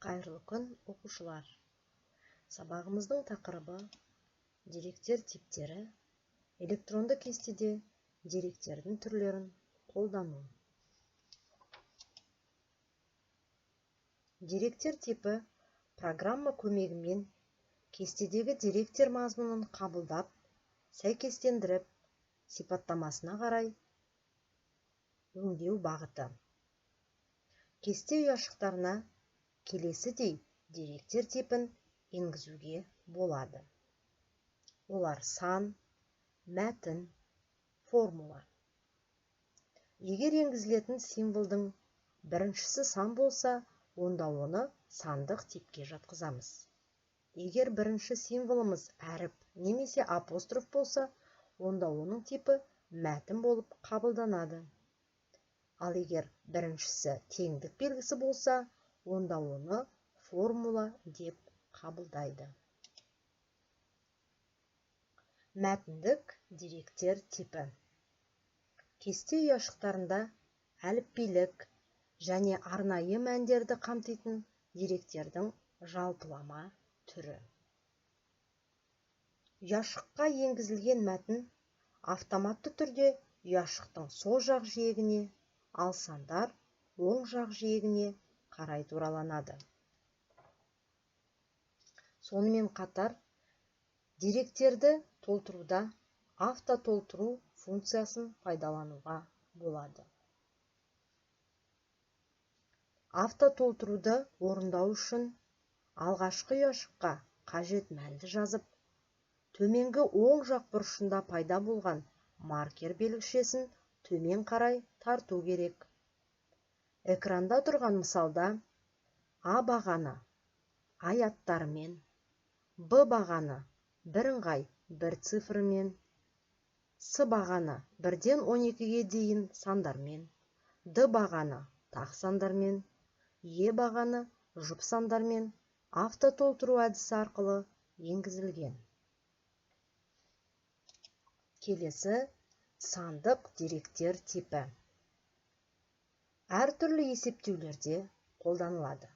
Қайырлы күн, оқушылар. Сабағымыздың тақырыбы деректер типтері, электронды кестеде деректердің түрлерін қолдану. Деректер типі программа көмегімен кестедегі деректер мазмұнын қабылдап, сәйкестендіріп, сипаттамасына қарай өңдеу бағыты. Кесте ұяшықтарына келесідей деректер типін енгізуге болады. Олар сан, мәтін, формула. Егер енгізілетін символдың біріншісі сан болса, онда оны сандық типке жатқызамыз. Егер бірінші символымыз әріп немесе апостроф болса, онда оның типі мәтін болып қабылданады. Ал егер біріншісі теңдік белгісі болса, онда оны формула деп қабылдайды. Мәтіндік деректер типі. Кесте ұяшықтарында әліпбилік және арнайы мәндерді қамтитын деректердің жалпылама түрі. Ұяшыққа енгізілген мәтін автоматты түрде ұяшықтың сол жақ жиегіне, ал сандар оң жақ жиегіне қарай тураланады. Сонымен қатар, деректерді толтыруда автотолтыру функциясын пайдалануға болады. Автотолтыруды орындау үшін алғашқы ұяшыққа қажет мәнді жазып, төменгі оң жақ бұрышында пайда болған маркер белгішесін төмен қарай тарту керек. Экранда тұрған мысалда А бағаны ай аттарымен, Б бағаны бірыңғай бір цифрымен, С бағаны 1-ден 12-ге дейін сандармен, Д бағаны тақ сандармен, Е бағаны жұп сандармен автотолтыру әдісі арқылы енгізілген. Келесі сандық деректер типі. Әртүрлі есептеулерде қолданылады.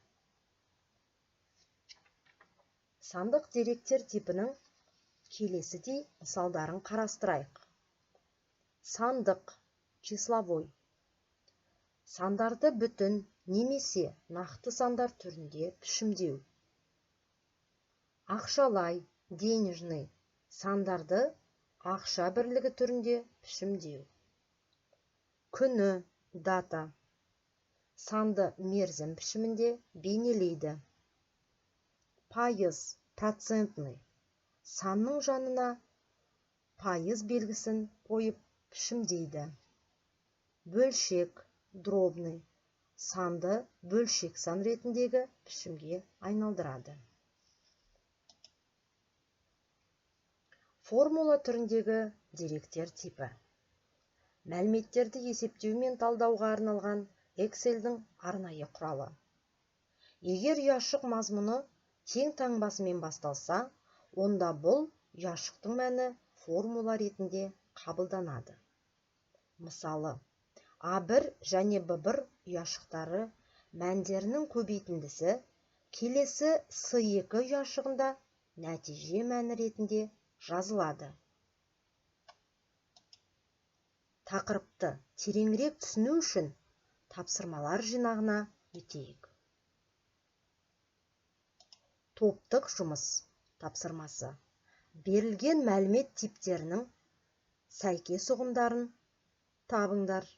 Сандық деректер типінің келесідей мысалдарын қарастырайық. Сандық, числовой. Сандарды бүтін немесе нақты сандар түрінде пішімдеу. Ақшалай, денежный. Сандарды ақша бірлігі түрінде пішімдеу. Күні, дата. Санды мерзім пішімінде бейнелейді. Пайыз, процентный. Санның жанына пайыз белгісін қойып пішімдейді. Бөлшек, дробный. Санды бөлшек сан ретіндегі пішімге айналдырады. Формула түріндегі деректер типі. Мәліметтерді есептеу мен талдауға арналған Excel-дің арнайы құралы. Егер ұяшық мазмұны тең таңбасымен басталса, онда бұл ұяшықтың мәні формула ретінде қабылданады. Мысалы, А1 және Б1 ұяшықтары мәндерінің көбейтіндісі келесі С2 ұяшығында нәтиже мәні ретінде жазылады. Тақырыпты тереңірек түсіну үшін тапсырмалар жинағына өтейік. Топтық жұмыс тапсырмасы. Берілген мәлімет типтерінің сәйкес ұғымдарын табыңдар.